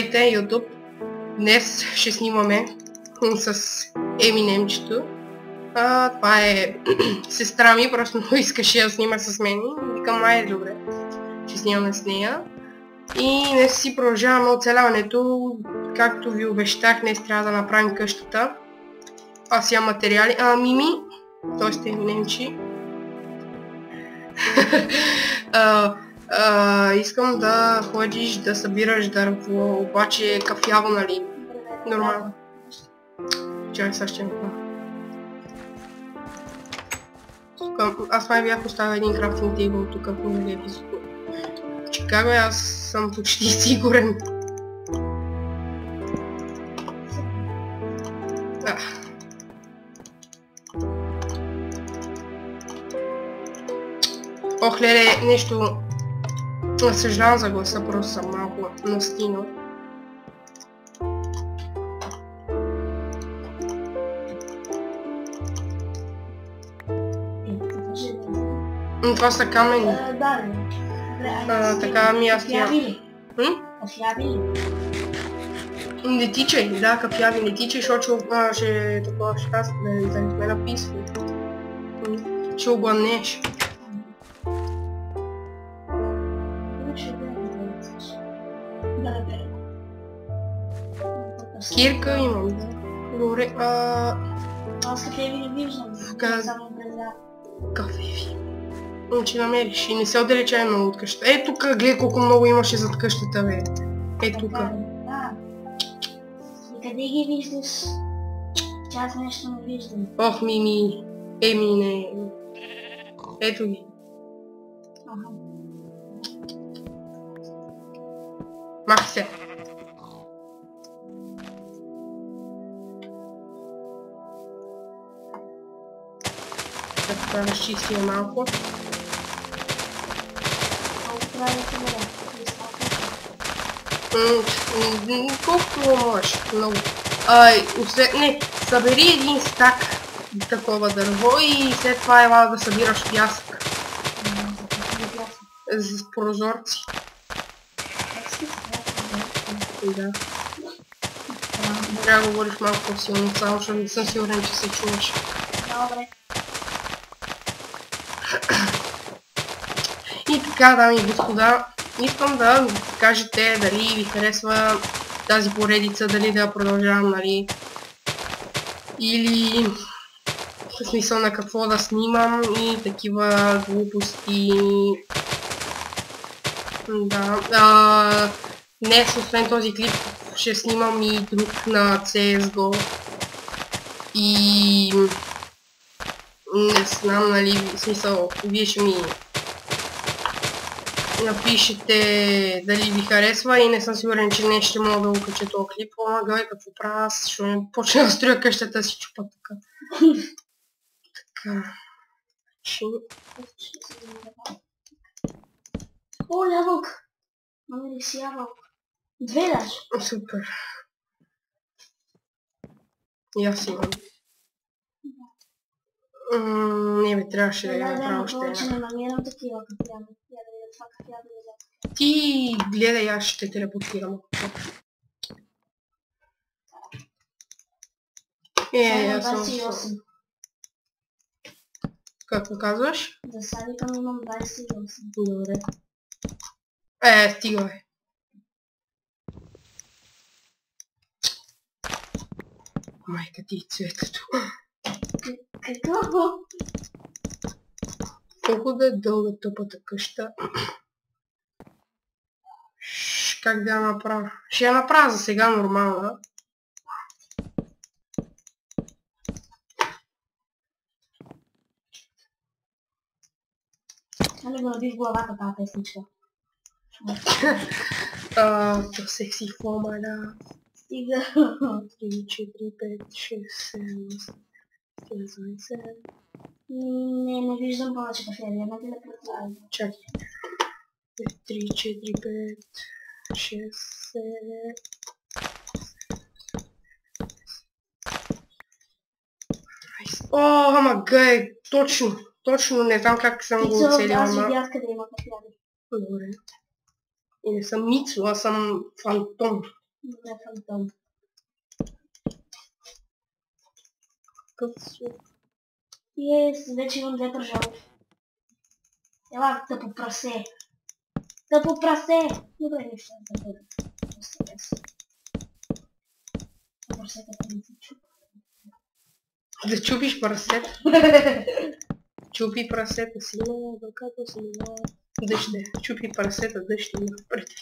Здравейте, YouTube! Днес ще снимаме с Еминемчето. Това е сестра ми, просто много искаше да снима с мен. Викам, айде добре, ще снимаме с нея. И днес си продължаваме оцеляването. Както ви обещах, днес трябва да направим къщата. Аз имам материали. Мими, т.е. Еминемчи. Искам да ходиш да събираш дърво, обаче кафяво, нали? Нормално. Чакай, сега ще направя. Аз май бях оставил един крафтинг тейбъл тук в миналия епизод. Чикаго, аз съм почти сигурен. Ох, леле, нещо... Съжалявам за гласа, просто съм малко настинал. Това са камени. Така ми аз тя... Кафяви ли? Не тичай, да, кафяви, не тичай, защото ще такова ще аз да не сме написали. Ще обладнеш. Кирка имам, да. Добре, Аз кафеви не виждам, само бреза. Кафеви. Ще намериш и не се отдалечай много от къщата. Е, тук гледай колко много имаше зад къщата, бе. Е, тук. Да. И къде ги виждаш? Че аз нещо не виждам. Ох, Мими. Еми, не. Ето ги. Махай се. Така разчистим малко. Колкото можеш, много. Не, събери един стак такова дърво и след това ела да събираш пясък. С прозорци. Да. Трябва да говориш малко по-силно, само защото не съм сигурен, че се чуваш. Добре. И така, дами и господа, искам да ми кажете дали ви харесва тази поредица, дали да продължавам, нали, или в смисъл на какво да снимам и такива глупости. Да, днес, освен този клип, ще снимам и друг на CSGO. И не знам, нали, в смисъл, вие ще ми напишете дали ви харесва и не съм сигурен, че не ще мога да го кача този клип. Ама гледай какво правя аз, ще ме почне да строя къщата си чупа така. Така. О, ябълк! Маме си ябълк. Две даже. Супер. И аз имам. Не бе, трябваше да я направя още една. Да, не намирам такива кафяви. Я да видя това кафяви лежат. Ти гледай, аз ще телепортирам. Аз съм 28. Какво казваш? За садикъм имам 28. Добре. Стига бе. Майка ти и цветето. Какво? Колко да е дълга тъпата къща. Как да я направя? Ще я направя за сега нормална. Нали го наби в главата тази песничка? То секси форма, да. Стига. 3, 4, 5, 6, 7, 8, 9, 10. Не виждам повече кафяви. Една ти да представя. Чакай. 3, 4, 5, 6, 7. О, ама гай, точно не знам как съм го оцелил, Аз видях къде има кафяви. Добре. И не съм Мицу, аз съм Фантом. Добре, фантом. Какъв слух? Вече имам 2 пържали. Ела, тъпо прасе. Тъпо прасе! Добре, нищо да бъде. Прасетата ми се чупа. Да чупиш прасета? Чупи прасета си, но докато си има дъще. Чупи прасета, дъще има предвид.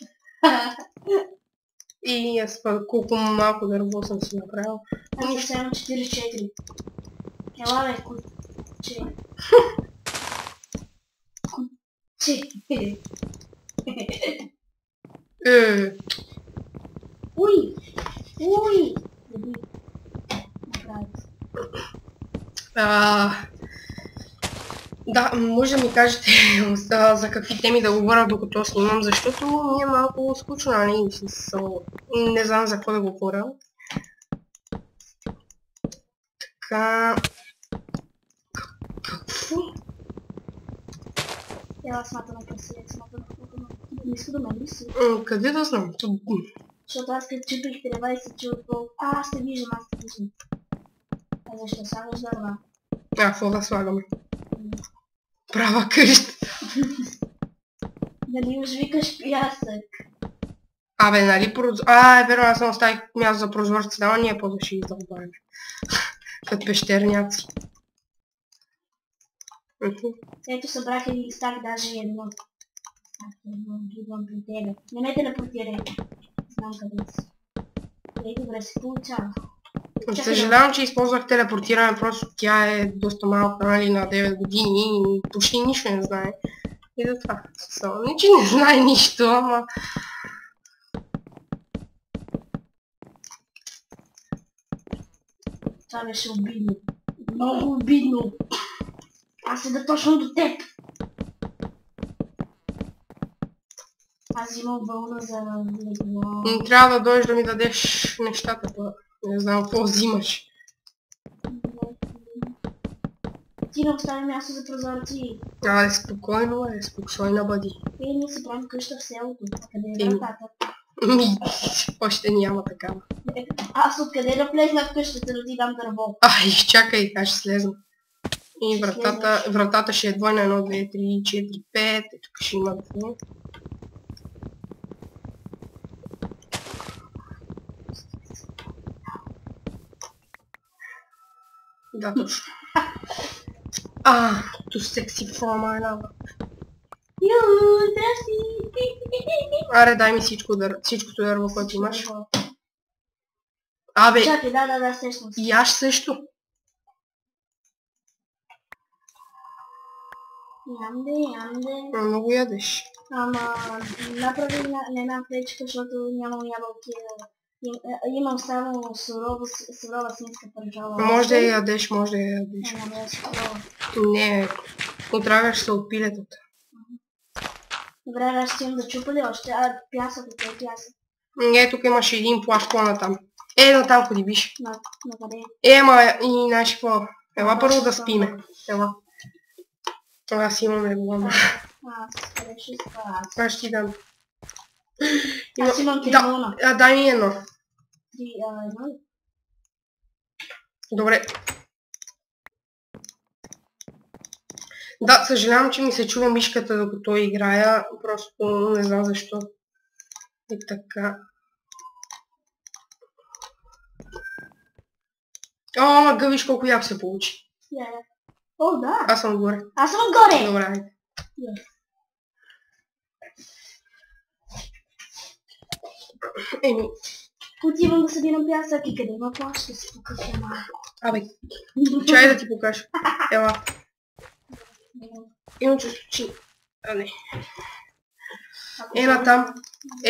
И аз колко малко дърво съм си направил. Аз съм само 44. Ела бе, куче. Куче. Уй! Уй! Да, може да ми кажете за какви теми да говоря докато снимам, защото ми е малко скучно, нали? Не знам за какво да говоря. Така... Какво? Ела смата на красивия, смата на близко до мен ли си? Къде да знам? Защото аз като чупих трева и се чупвал. Аз те виждам, аз те виждам. Защо слагаш дърва? Какво да слагаме? Права къща. Дали уж викаш пясък? Абе, нали верно, аз съм оставих място за прозорци, да, ние по-да ще издълбавим. Като пещерняци. Ето събрах и стах даже едно. Идвам при тебе. Не ме телепортирай. Знам къде си. Добре се получава. Съжалявам, че използвах телепортиране, просто тя е доста малка, нали, на 9 години и почти нищо не знае. И затова. Не, че не знае нищо, ама... Това беше обидно. Много обидно. Аз седа точно до теб. Аз имам вълна за... Трябва да дойдеш да ми дадеш нещата, не знам какво взимаш. Ти не остави място за прозорци. Спокойно спокойно бъди. Ние си правим къща в селото. А къде е вратата? Още няма такава. Аз откъде да влезна в къщата да ти дам дърво? Изчакай, аз ще слезна. И вратата ще е двойна, 1, 2, 3, 4, 5. Тук ще има 2. Да, точно. Too sexy for my love. Здрасти! Аре, дай ми всичкото дърво, което имаш. Абе! Чакай, да, сещам се. И аз също. Янде. Много ядеш. Ама направи на една печка, защото нямам ябълки. Имам само сурова свинска пържала. Може да я ядеш, Не, отравяш се от пилетата. Добре, аз ще имам да чупа ли още? Пясък, къде е пясък? Не, тук имаш един плащ по-натам. Натам, ходи биш. На къде? И знаеш какво? Ела първо да спиме. Ела. Аз имам реглама. Къде ще спа? Аз ще ти дам. Аз имам 3 вълна. Дай ми едно. 3, 1? Добре. Да, съжалявам, че ми се чува мишката докато играя. Просто не знам защо. И така. Ама гъвиш колко яб се получи. О, да. Аз съм отгоре. Аз съм отгоре. Добре, айде. Отивам да събирам пясък и къде има плащ, ще си покажа малко. Абе, чай да ти покажа. Ела. Имам чувство, че... не.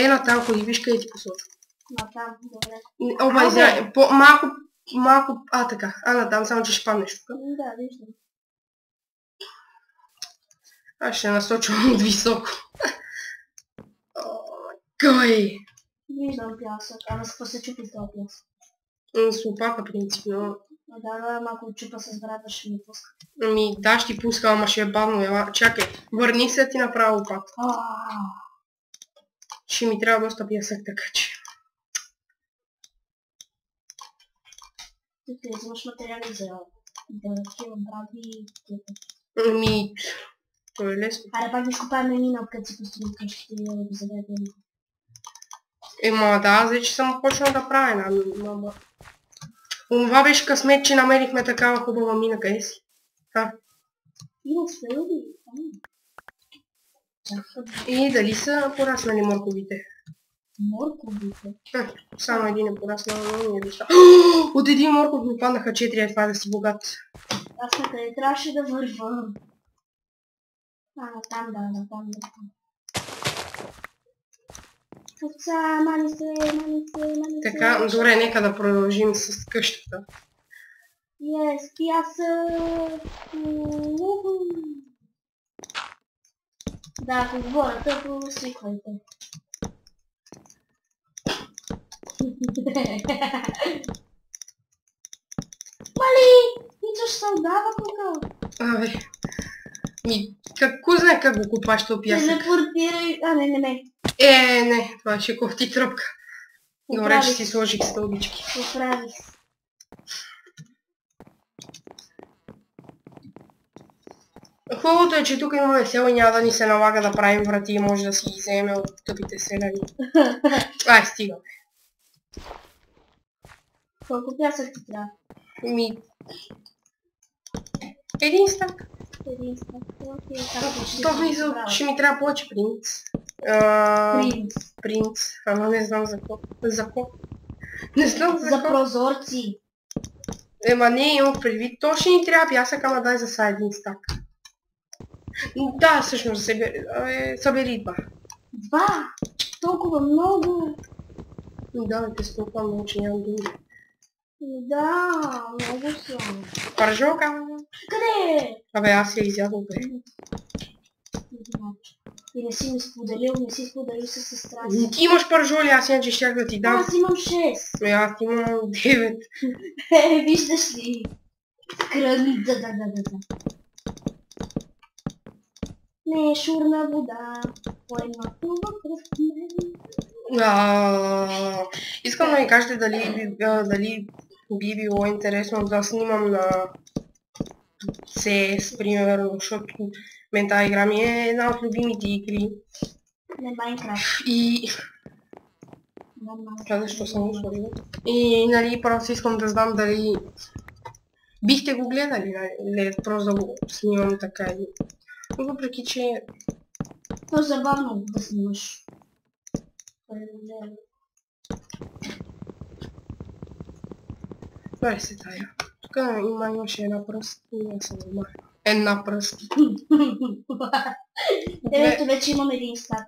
Натам, ходи, виж къде ти посоча. Натам, добре. Оба, извиняй, малко, така. Натам, само че ще паднеш тук. Да, виждам. Аз ще насочвам от високо. Кой? Виждам пясък, ама се чупи с този пясък. С лопата, принципно. Да, малко чупа с брата ще ми пуска. Да, ще ти пуска, ама ще е бавно. Чакай, върни се ти направо лопата. Ще ми трябва доста пясък, така че. Тук не взимаш материали за да хилам прави. Ми, то е лесно. Аре пак да изкопаем мина, откъде си построим къщите и да го заведем. Ема да, аз вече съм почнал да правя една мина. Това беше късмет, че намерихме такава хубава мина, къде си? Има спелови. И дали са пораснали морковите? Морковите? Само един е пораснал, но не вижда. От един морков ми паднаха 4, това да си богат. Аз на къде трябваше да върва? Там да. Овца, мани се. Така, добре, нека да продължим с къщата. Yes, пясък. Да, ако говоря тъпо, свиквайте. Мали! Ничо ще се отдава тук. Абе, какво знае как го купаш то пясък? Телепортирай... не. Не, това ще кофти тръпка. Добре, че си сложих стълбички. Оправих се. Хубавото е, че тук имаме село и няма да ни се налага да правим врати и може да си ги вземем от тъпите селяни. Ай, стигаме. Колко пясък ти трябва? Един стак. Един стак. То влиза, ще ми трябва повече принц. Принц. Ама не знам за какво. Не знам за За прозорци. Ема не имах предвид. То ще ни трябва пясък, ама дай за са един стак. Да, всъщност, събери два. Два? Толкова много? Да, те са толкова много, че нямам думи. Да, много съм. Пържолка? Къде? Абе, аз я изядох, бе. И не си споделил с сестра си. Ти имаш пържоли, аз иначе щях да ти дам. Аз имам 6. Аз имам 9. Виждаш ли? Кръни, да. Не, шурна вода. Поема това пръв мен. Искам да ми кажете дали би било интересно да снимам на CS, примерно, защото мен тази игра ми е една от любимите игри. Не, Майнкрафт. И... защо съм го сложила? И нали просто искам да знам дали... Бихте го гледали, нали? Просто да го снимам така и... Въпреки, че... То е забавно да снимаш. Това е се тая. Тук имаше една пръст и аз съм нормална. Една пръст. Ето вече имам един стак.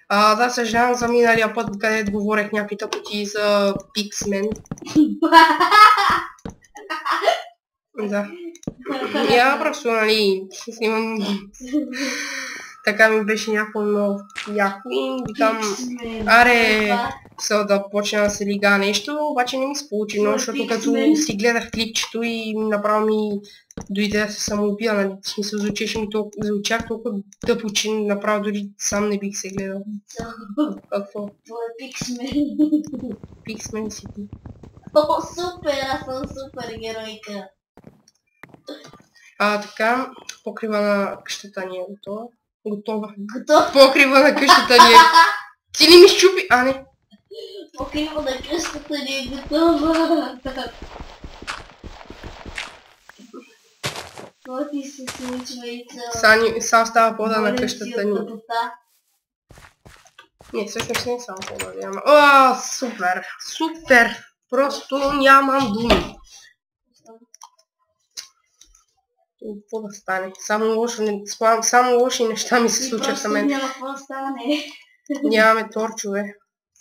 Да, съжалявам за миналия път, където говорех някакви тъпоти за Пиксмен. Да. Я просто, нали, снимам... Така ми беше някакво много яко и викам... Аре, да почна да се лига нещо, обаче не ми се получи много, защото като си гледах клипчето и направо ми дойде да се самоубия, нали, в смисъл звучах толкова тъпо, че направо дори сам не бих се гледал. Какво? Това е Пиксмен. Пиксмен си ти. О, супер, аз съм супер геройка. Така, покрива на къщата ни е готова. Готова. Готов? Покрива на къщата ни е... Ти ли ми щупи? Не. Покрива на къщата ни е готова. Това ти се случва и Са остава пода на къщата ни. Не, всъщност не само пода да няма. Супер! Супер! Просто нямам думи. Какво да стане? Само лоши неща ми се случват за мен. Няма какво да стане. Нямаме торчове.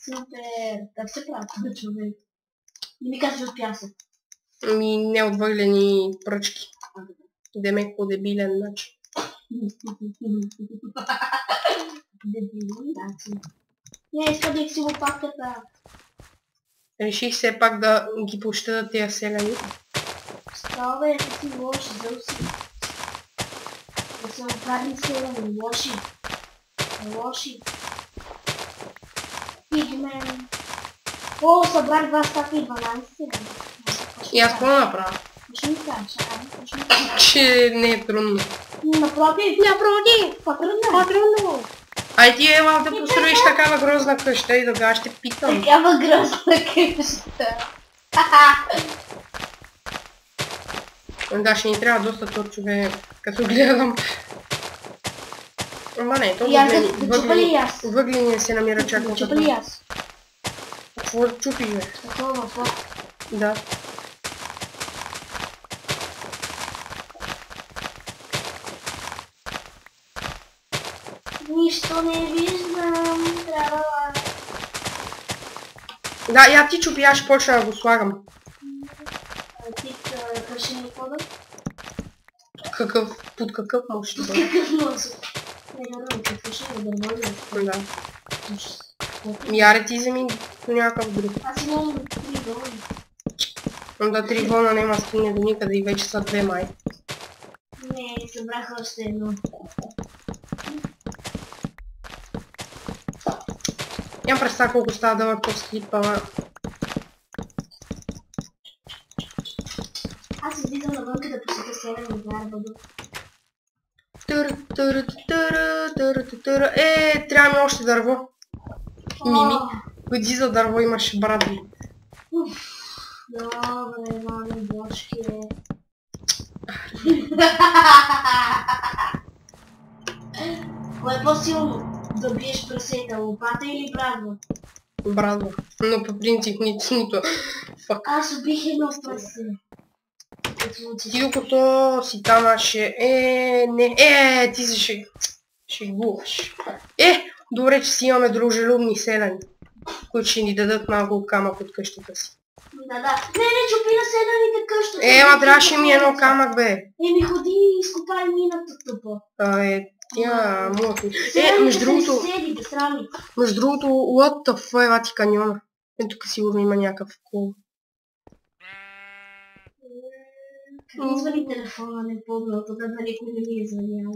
Супер! Как се прави торчове? Не ми казваш пясък. Неотвъглени пръчки. Демек по дебилен начин. Дебилен начин. Не, изходих си лопатката. Реших все пак да ги пощадат тия селяни. Става бе, си лоши, зълси. Да се оправим селяни, лоши. Лоши. Пигмен. Събрах 2 стака и 12 селяни. И аз какво направя? Ще ми кажеш, ще ми кажеш. Че не е трудно. Напротив. Напротив! По-трудно! Ай ти ела да построиш такава грозна къща и тогава ще питам. Такава грозна къща. Да, ще ни трябва доста торчове, като гледам. Ама не, то въглени се намира чак на чупа ли аз? Какво чупи, бе? Такова, да. Нищо не виждам. Трябва. Да, я ти чупи, аз ще почна да го слагам. Ти каши ми кода? Какъв? Под какъв може да бъде? Какъв може? Не знам, какво ще е дървали. Да. Яре ти вземи до някакъв друг. Аз имам 3 вълни. Да, 3 вълна няма стигне до никъде и вече са 2 май. Не, събрах още едно. Нямам представа колко става дълъг този клип, ама... Аз излизам навънка да посетя Северен Гарбадо. Трябва ми още дърво. Мими. Ходи за дърво, имаше брадви. Добре, маме, бошки. Кое е по-силно? Да биеш прасета, лопата или брадва? Брадва. Но по принцип нито. Фак. Аз убих едно прасе. Ти докато си там ще... ти се шегуваш. Добре, че си имаме дружелюбни седани, които ще ни дадат малко камък от къщата си. Да. Не, чупи на седаните къщата. Ма трябваше ми едно камък, бе. Еми ходи и изкопай мината тъпа. Тя млъкни. Между другото, what the fuck, ти каньона. Тук сигурно има някакъв кол. Как извали телефона, не помня, тогава да никой не ми е звънял.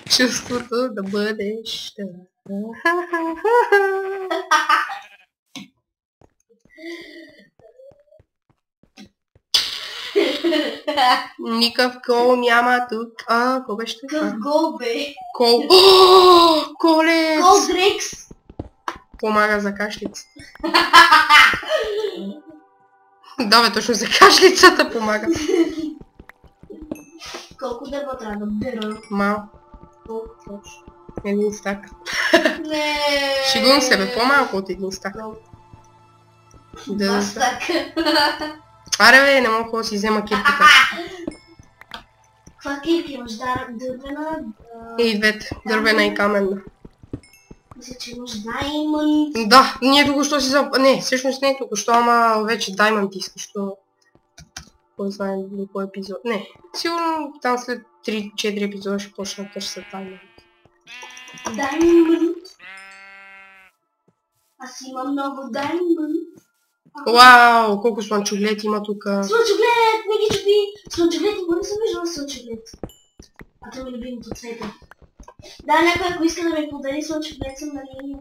Чувството да бъдеш. Никакъв кол няма тук. Какво беше това? Какъв гол, бе? Кол. Колец! Кол Дрекс! Помага за кашлица. Да, бе, точно за кашлицата помага. Колко дърва трябва да бера? Малко. Колко точно? Един стак. Не. Шегувам се, бе, по-малко от един стак. Два стака. Аре, бе, не мога да си взема кирката. Каква кирка имаш? Дървена? И двете. Дървена и каменна. Мисля, че имаш даймонд. Да, ние току-що си Не, всъщност не току-що, ама вече даймонд искаш, то... Кой знае до кой епизод. Не, сигурно там след 3-4 епизода ще почна да търся даймонд. Даймонд? Аз имам много даймонд. Вау, колко слънчоглед има тук. Слънчоглед, не ги чупи! Слънчоглед, никога не съм виждала слънчоглед. А това ми е любимото цвете. Да, някой ако иска да ми подари слънчоглед, съм на линия.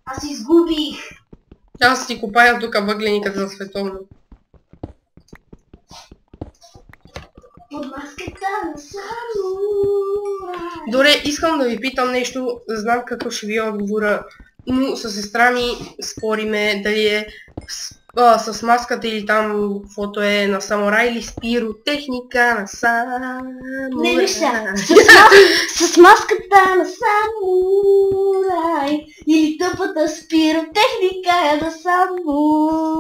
Аз изгубих! Аз си копая тук въглениката за световно. Под маската на самурай. Добре, искам да ви питам нещо, знам какъв ще ви е отговора, но със сестра ми спориме дали е с маската или там фото е на самурай или с пиротехника на самурай. Не, вижте, с маската на самурай или тъпата с пиротехника на самурай.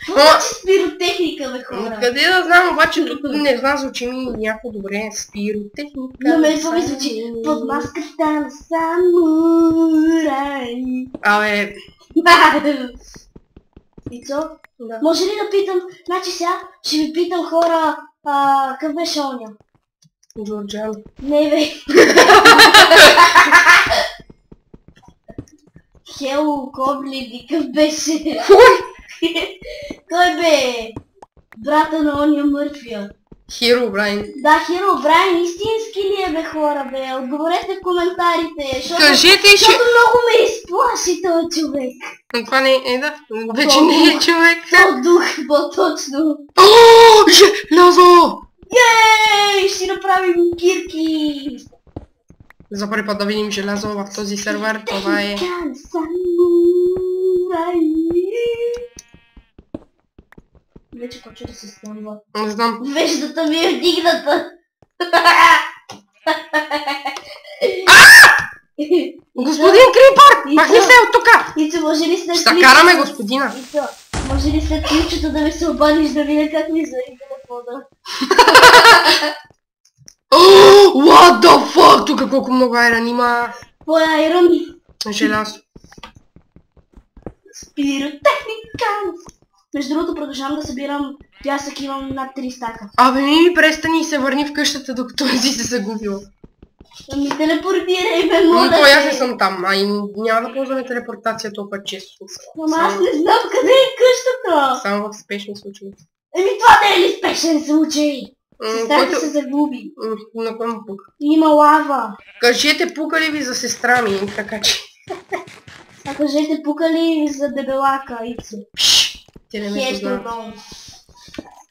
Какво с пиротехника, бе, хора? Къде да знам, обаче тук не знам, звучи ми някакво добре с пиротехника. Но мен това ми звучи под маската на самурай. Абе... Ицо? Да. Може ли да питам, значи сега ще ви питам хора, какъв беше оня? Джорджан. Не, бе. Хело, Коблин, какъв беше? Кой бе? Брата на оня мъртвия. Херобрайн. Да, Херобрайн, истински ли е, бе, хора, бе? Отговорете в коментарите, Кажете, защото много ме изплаши този човек. Но това не е, да. Вече не е човек. Дух, по-точно. О, желязо! Ей, ще направим кирки. За първи път да видим желязо в този сервер, това е... Вече почва да се стъмва. Не знам. Веждата ми е вдигната. Господин Крипър! Махни се от тука! Ицо, може ли след Ще караме господина. Ицо, може ли след ключето да ми се обадиш да видя как ми зари телефона? What the fuck? Тук колко много айрон има. По айрон. Желязо. Спиротехника. Между другото продължавам да събирам пясък, имам над 3 стака. Абе ми престани и се върни в къщата, докато не си се загубила. Ми телепортирай, бе, моля. Но аз не съм там, а и няма да ползваме телепортация толкова често. Ама аз не знам къде е къщата. Само в спешни случаи. Еми това не е ли спешен случай? Сестрата Който... се загуби. На кой му пука? Има лава. Кажете, пука ли ви за сестра ми, така че... А кажете, пука ли за дебелака, Ицо? Те не ме познават.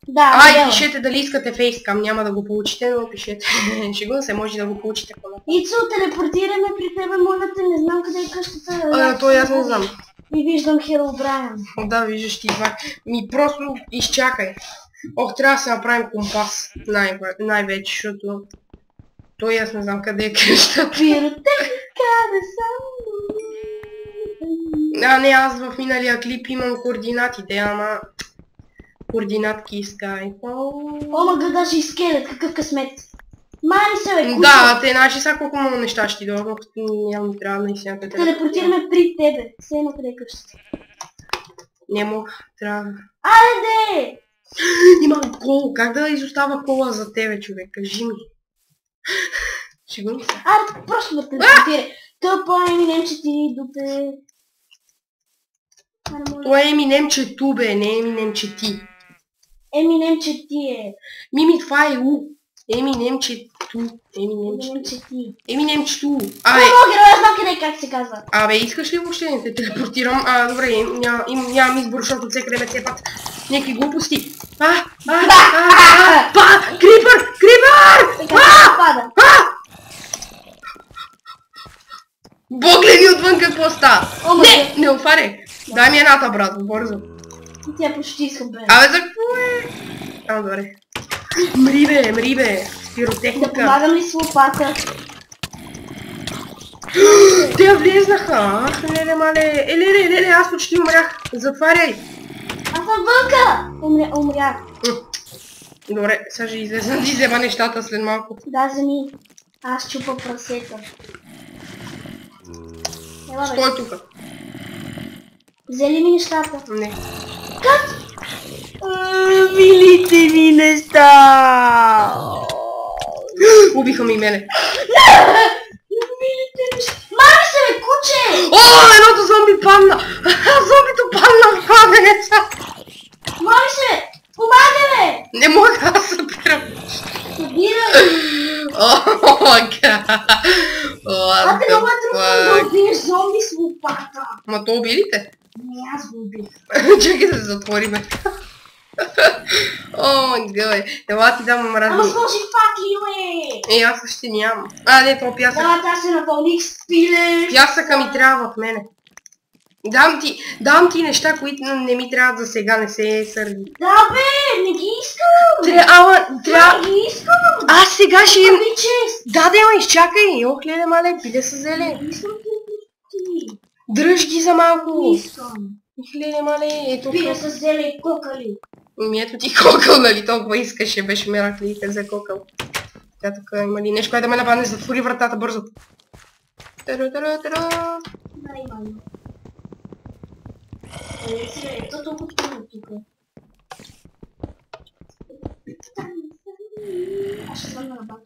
Да, Ай, пишете дали искате фейскам, няма да го получите, но пишете. Шегувам се, може да го получите по-напред. Ицо, телепортираме при тебе, моля те, не знам къде е къщата. Той аз не знам. И виждам Херобрайн. Да, виждаш ти това. Ми просто изчакай. Ох, трябва да се направим компас. Най-вече, защото... Той аз не знам къде е къщата. А, не, аз в миналия клип имам координатите, ама... Координатки искай. О, мага, даже и скелет, какъв късмет. Мари се, бе, кучо. Да, те значи сега колко много неща ще ти дойдат, няма ми трябва наистина да телепортираме при тебе. Все едно къде е къщата. Не мога, трябва... Айде! Имам кол, как да изостава кола за тебе, човек, кажи ми. Шегувам се. Аре, просто ме телепортирай. Тъпа, Еминем, че ти дупе. Това е Еминем, че ту, бе, не Еминем, че ти. Еминем, че ти е. Мими, това е У. Еминем, че ту. Еминем, че ти. Еминем, че ту. Абе! Аз знам къде как се казва. Абе, искаш ли въобще да те телепортирам? Добре, нямам избор, защото всеки ме цепат някакви глупости. Крипър! Крипър! Бог гледи отвън какво става? Не, не отваряй. Дай ми едната, брат, бързо. Тя почти изхъбе. Абе, за какво е? Добре. Мри бе, спиротехника. Да помагам ли с лопата? Те влезнаха. Ах, леле, мале. Леле, аз почти умрях. Затваряй. Аз съм вънка! Умрях. Добре, сега ще излезна да взема нещата след малко. Да, вземи. Аз чупа прасета. Стой тука. Взели ми нещата? Не. Как? Милите ми неща! Убиха ми мене. Милите неща! Мари се, бе, куче! О, едното зомби падна! Зомбито падна в кладенеца! Мари се, помагай, бе! Не мога да събирам. Събирай! А те много е трудно да убиеш зомби с лопата. Ма то уби ли те? Не, аз го убих. Чакай да се затвориме. О, гъй. Ела ти дам мразни. Ама сложи факли, бе! Аз ще нямам. Не, то пясък. Да, тя се напълних с пилеш. Пясъка ми трябва в мене. Дам ти неща, които не ми трябват за сега, не се сърди. Да, бе, не ги искам. Трябва... Не ги искам. Аз сега ще им... Ами чест. Да, ма изчакай. Ох, леле, мале, пиде са зеле. Не искам ти. Дръж ги за малко. Не искам. Леле, мале, ето... Пиде са зеле и кокали. Ето ти кокъл, нали, толкова искаше, беше мерак ли за кокъл. Тя така има ли нещо, кое да ме нападне, затвори вратата бързо. Да, имам. Ето толкова трудно тук. Аз ще звънна на баба.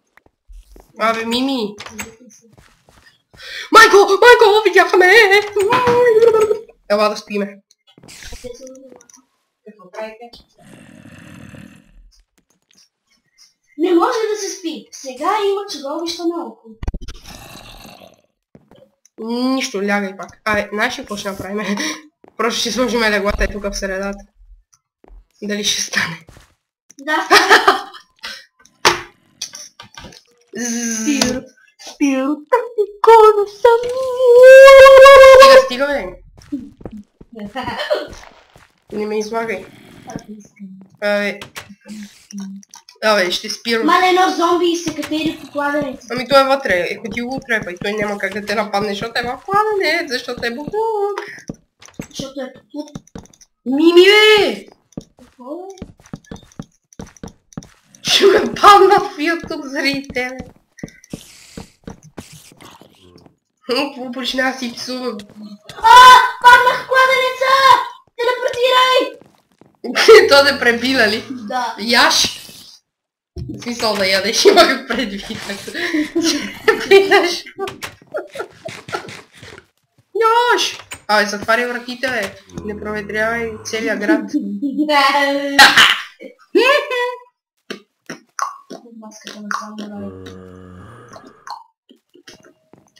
Абе, Мими. Майко, видяхме! Ела да спиме. Какво правите? Не може да се спи. Сега има чудовища наоколо. Нищо, лягай пак. Абе, знаеш ли какво ще направим? Просто ще сложим леглата тук в средата. Дали ще стане? Да, стане. Спиро, стига, бе. Не ме излагай. Абе, ще Спиро. Мале, едно зомби и се катери по кладенец. Ами той е вътре, ако ти го отрепа и той няма как да те нападне, защото е в кладенец, защото е буклук. Защото е буклук. Мими, бе! Какво е? Ще ме падна в YouTube заради тебе. Какво почина да си псувам? Паднах в кладенеца! Телепортирай! То те пребила ли? Да. Яш! В смисъл да ядеш, имах предвид. Питаш. Яш! Абе, затваряй вратите, бе. Не проветрявай целия град. Маската на самурай.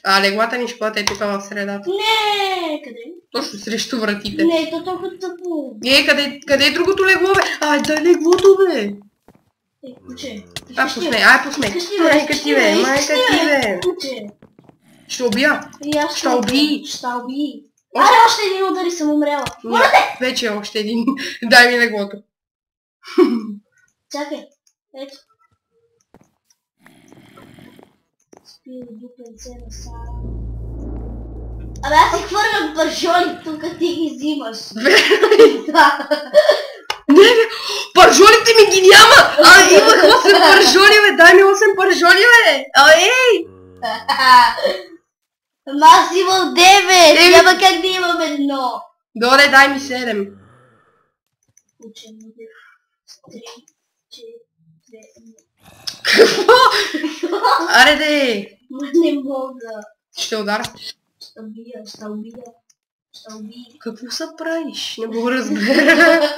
А леглата ни ще бъдат е тук в средата. Не, къде? Точно срещу вратите. Не, то толкова тъпо. Къде е другото легло, бе? Ай, дай леглото, бе! Куче. Пусне. Майка ти, бе, майка ти, бе. Куче. Ще убия. Ще уби. Ще уби. Аре, още един удар и съм умряла. Вече още един. Дай ми леглото. Чакай. Ето. Спиро дупенце на сам. Абе, аз си хвърлям пържоли тук, ти ги взимаш. Да. Не, бе! Пържолите ми ги няма! Имах 8 пържоли, бе! Дай ми 8 пържоли, бе! Ей! Ама аз имам 9! Няма как да имам едно! Добре, дай ми 7. Учен, 3, 4, 2, Какво? Аре, де! не мога. Ще удара. Ще убия. Какво се правиш? Не го разбера.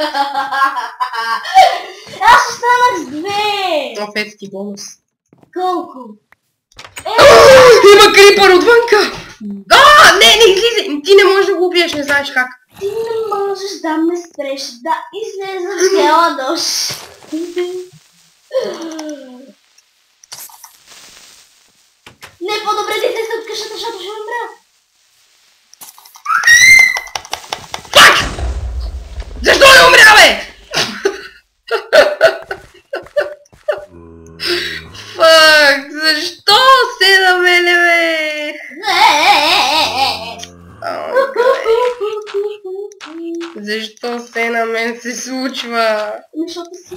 Аз останах с 2! Офет ти бонус. Колко? Има крипър отвънка! Не излизай! Ти не можеш да го убиеш, не знаеш как. Ти не можеш да ме спреш да излеза цяла нощ. Не, по-добре да излезе от къщата, защото ще умря. Защо не умря, бе? Фак, защо се на мене, бе? Защо се на мен се случва? Защото си...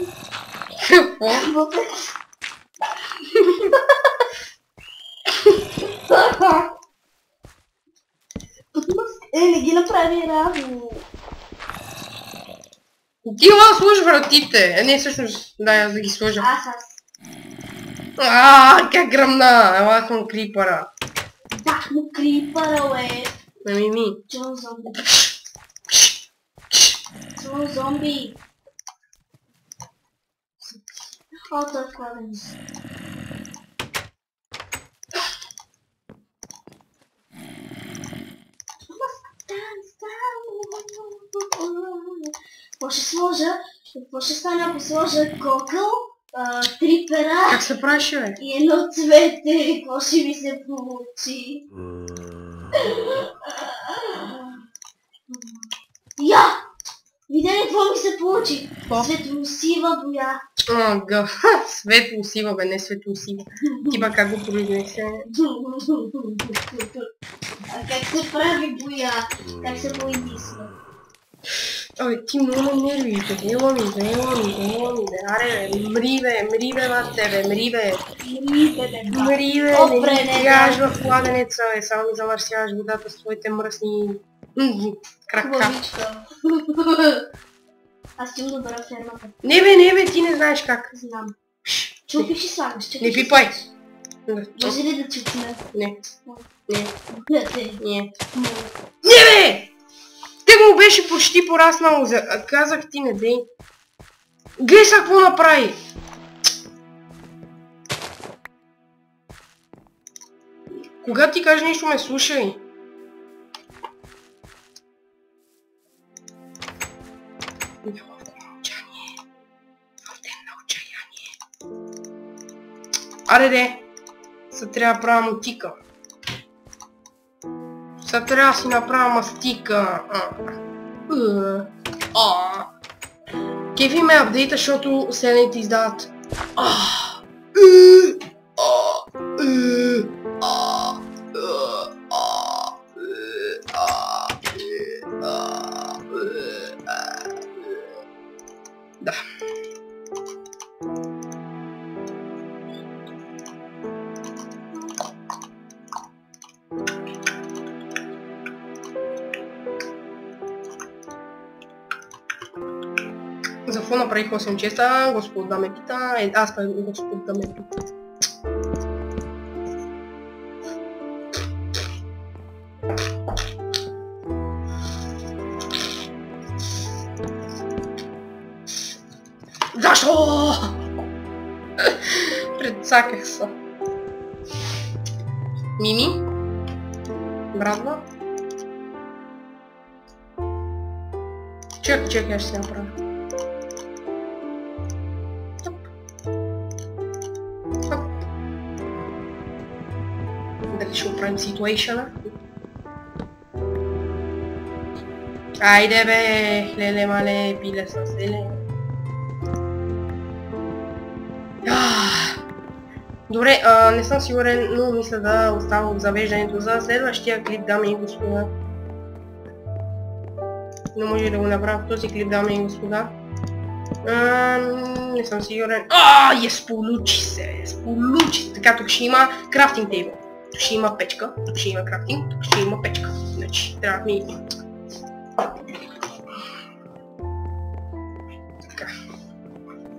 Какво? Не ги направи равно. Ти ма сложи вратите. Не, всъщност, дай аз да ги сложа. Аз. Как гръмна! Ела съм крипъра. Бах му крипъра, уе. Ми. Джон зомби. Джон зомби. О, той е кладенец. Какво ще сложа? Какво ще стане, ако сложа кокъл, 3 пера Как се правиш, бе? и едно цвете? Какво ще ми се получи? Я! Видя ли какво ми се получи? Светлосива боя. Светло-сива, бе, не светло-сива. Ти ба как го произнесе? А как се прави боя? Как се произнесва? Абе, ти много нервите. Ело ми, аре, бе, мри, бе, над тебе, мри, бе. Мри, бе, не ги тягаш в кладенеца, бе, само ми замърсяваш водата с твоите мръсни крака. Аз ти добра фермата. Не бе, ти не знаеш как. Знам. Чупиш и слагаш. Не пипай. Може ли да чупна? Не. Не, бе! Те му беше почти пораснало. Казах ти, не дей. Гледай сега какво направи. Кога ти кажеш нещо, ме слушай. Аре де! Сега трябва да правя мутика. Сега трябва да си направя мастика. Кефи ме апдейта, защото селените издават. Да. За какво направих 8 честа? Господ да ме пита. Аз пък Господ да ме пита. Защо? Предсаках се. Мими? Брадва? Чакай, аз ще се направя. Дали ще оправим ситуейшъна? Айде бе, леле мале, пиле са селе. Добре, не съм сигурен, но мисля да оставам завеждането за следващия клип, дами и господа. Но може да го направя в този клип, дами и господа. Не съм сигурен. Получи се! Така, тук ще има крафтинг тейбъл. Тук ще има печка, тук ще има крафтинг, тук ще има печка. Значи, трябва да ми...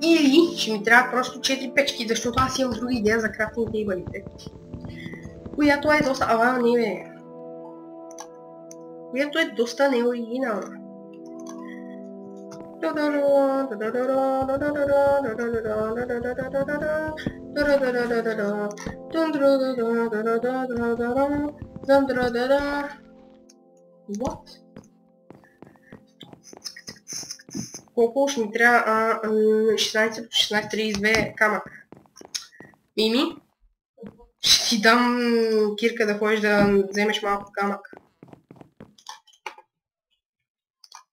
Или ще ми трябва просто 4 печки, защото аз имам друга идея за крафтинг тейбълите. Която е доста... не бе. Която е доста неоригинална. What? Колко ще ми трябва 16 по 16, 32 камък. Мими, ще ти дам кирка да ходиш да вземеш малко камък.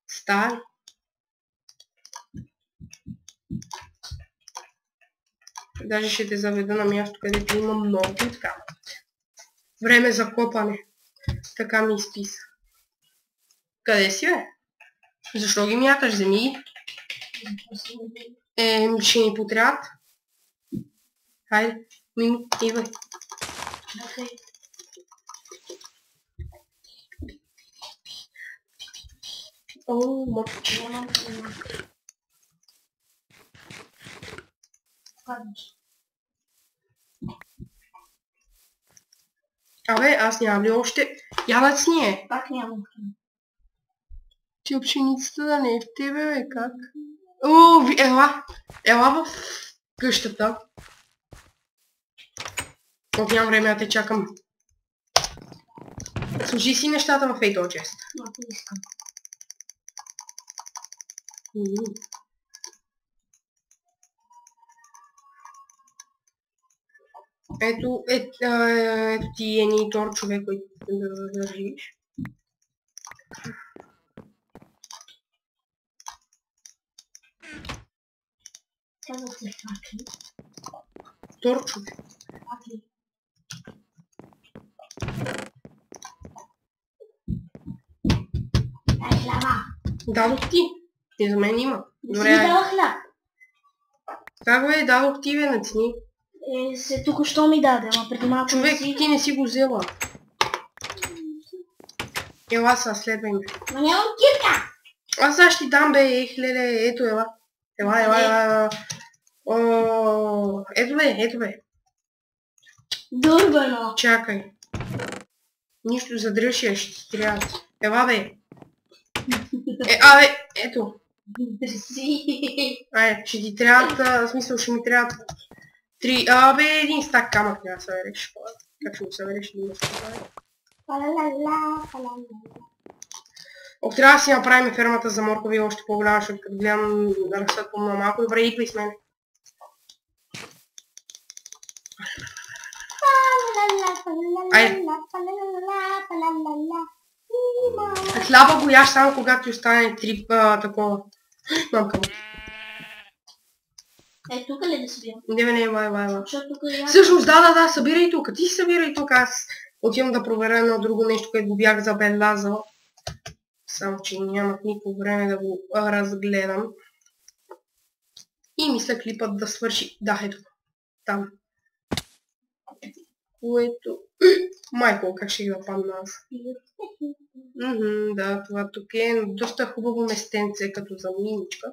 Стар. Даже ще те заведа на място, където има много камък. Време за копане. Така ми изписа. Къде си, бе? Защо ги мяташ? Вземи ги. Ще ни потрябват. Хайде, Мими, идвай. О, мъртвич. Абе, аз нямам ли още... Ядъц ни е. Пак нямам. Ти пшеницата да не е в тебе, бе, как? О, ела в къщата. Нямам време да те чакам. Служи си нещата в Fatal Chest. Ако искам. Ето ти едни торчове, които да държиш. Казва се факли. Торчове. Факли. Дай хляба. Дадох ти. Не за мен има. Добре, си дала хляб. Как бе, дадох ти, бе, нацени. Се току-що ми даде, ама преди малко човек, ти не си го взела. Ела са, следвай ме. Но нямам кирка! Аз сега ще ти дам, бе, леле, ето ела. Ела. Ето бе. Дървено. Чакай. Нищо задръжия, ще ти трябва. Ела, бе. Ето. Айде, ще ти трябва, в смисъл ще ми трябва 3, един стак камък няма да се реши. Как ще го събереш? Ще го събереш. Ох, трябва да си направим фермата за моркови още по-голяма, защото като гледам да растат по-много малко. Добре, идвай с мен. Айде. Хляба го яш само когато ти остане такова. Мамка му. Е, тук ли да събирам? Не, вай. Защото тук е ясно. Всъщност, да, събирай тук. Ти събирай тук. Аз отивам да проверя едно друго нещо, което го бях забелязал. Само, че нямах никакво време да го разгледам. И мисля клипът да свърши. Да, ето. Там. Което... Майко, как ще да падна аз? Да, това тук е доста хубаво местенце, като за миничка.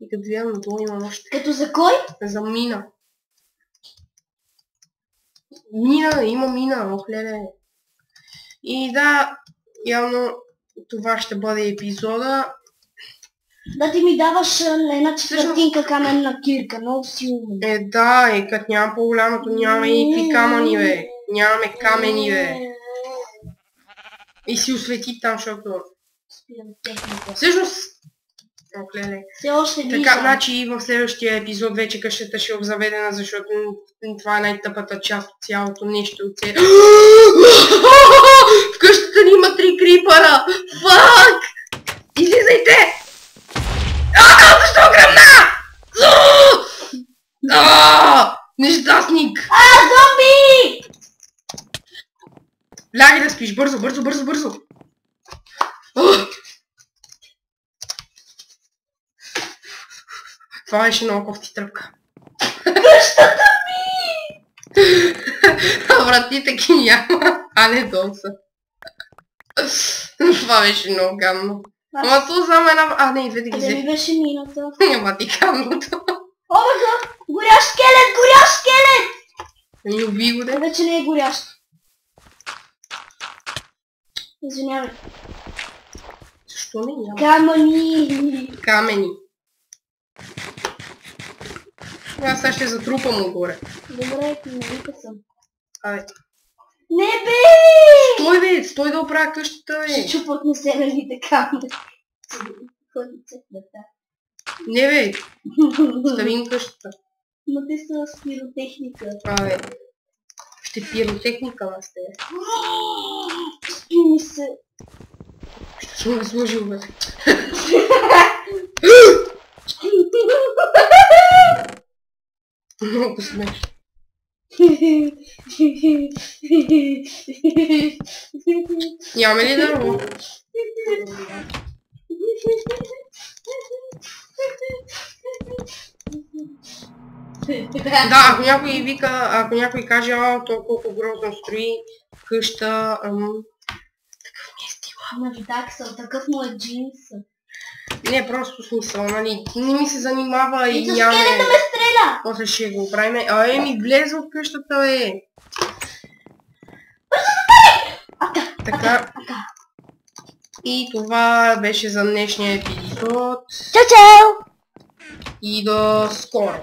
И като гледам надолу имам още... Като за кой? За мина. Има мина, ох леле. И да, явно това ще бъде епизода. Да ти ми даваш една четвъртинка каменна кирка, много си умен. Да, и като нямам по-голямото, нямаме никакви камъни, бе. Нямаме камени, бе. И си освети там, защото... Спирам техника. Всъщност... Ох, леле. Все още виждам. Така, значи в следващия епизод вече къщата ще е обзаведена, защото това е най-тъпата част от цялото нещо. В къщата ни има 3 крипъра! Фак! Излизайте! Защо гръмна? Нещастник! Зомби! Лягай да спиш, бързо! Това беше много кофти тръпка. Къщата ми! Вратите ги няма, а не долу са. Това беше много гадно. Ама то само една... не, двете ги Къде ми взе. беше мината? Няма ти гадното. Омага! Горящ скелет! И уби го, де. Вече не е горящ. Извинявай. Защо не няма? Камъни! Аз сега ще затрупам отгоре. Добре, навика съм. Абе. Не бе! Стой да оправя къщата, бе. Ще чупат на северните камъни. Не, бе. Ставим къщата. Но те са с пиротехника. Абе. Ще пиротехника на сте. Спи ми се. Ще съм го сложил, бе. Много смешно. Нямаме ли дърво? Да, ако някой вика, ако някой каже, то колко грозно строи къща, такъв не е стила. Ама так съм, такъв му е джинс. Не, просто смисъл, нали, не ми се занимава и нямаме... нямаме... Скелета ме стреля! После ще го правим. Ми влезе в къщата, бе! Така. И това беше за днешния епизод. Чао! И до скоро!